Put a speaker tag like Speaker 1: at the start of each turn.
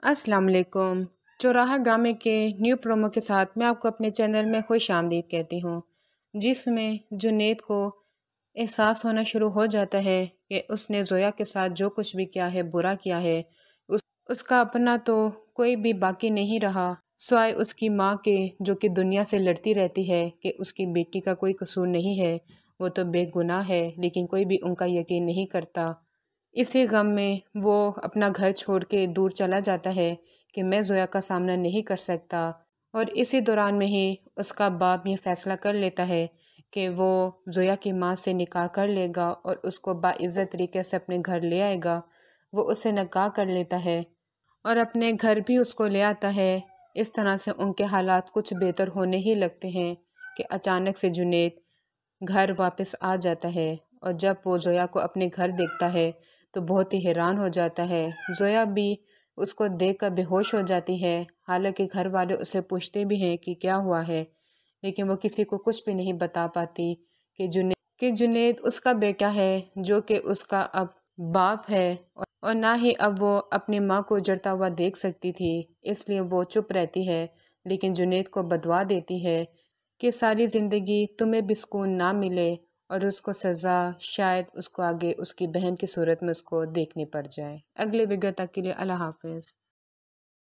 Speaker 1: अस्सलाम वालेकुम। चौराहा ड्रामे के न्यू प्रोमो के साथ मैं आपको अपने चैनल में खुश आमदीद कहती हूँ, जिसमें जुनैद को एहसास होना शुरू हो जाता है कि उसने ज़ोया के साथ जो कुछ भी किया है, बुरा किया है। उसका अपना तो कोई भी बाकी नहीं रहा सिवाय उसकी माँ के, जो कि दुनिया से लड़ती रहती है कि उसकी बेटी का कोई कसूर नहीं है, वो तो बेगुनाह है, लेकिन कोई भी उनका यकीन नहीं करता। इसी गम में वो अपना घर छोड़ के दूर चला जाता है कि मैं ज़ोया का सामना नहीं कर सकता। और इसी दौरान में ही उसका बाप ये फ़ैसला कर लेता है कि वो ज़ोया की माँ से निकाह कर लेगा और उसको बाइज़्ज़त तरीके से अपने घर ले आएगा। वो उससे निकाह कर लेता है और अपने घर भी उसको ले आता है। इस तरह से उनके हालात कुछ बेहतर होने ही लगते हैं कि अचानक से जुनैद घर वापस आ जाता है। और जब वो ज़ोया को अपने घर देखता है तो बहुत ही हैरान हो जाता है। ज़ोया भी उसको देखकर बेहोश हो जाती है। हालांकि घर वाले उसे पूछते भी हैं कि क्या हुआ है, लेकिन वो किसी को कुछ भी नहीं बता पाती कि जुनैद उसका बेटा है, जो कि उसका अब बाप है। और ना ही अब वो अपनी माँ को उजड़ता हुआ देख सकती थी, इसलिए वो चुप रहती है। लेकिन जुनैद को बदवा देती है कि सारी ज़िंदगी तुम्हें भी सुकून ना मिले और उसको सज़ा शायद उसको आगे उसकी बहन की सूरत में उसको देखनी पड़ जाए। अगले वीडियो तक के लिए अल्लाह हाफ़िज़।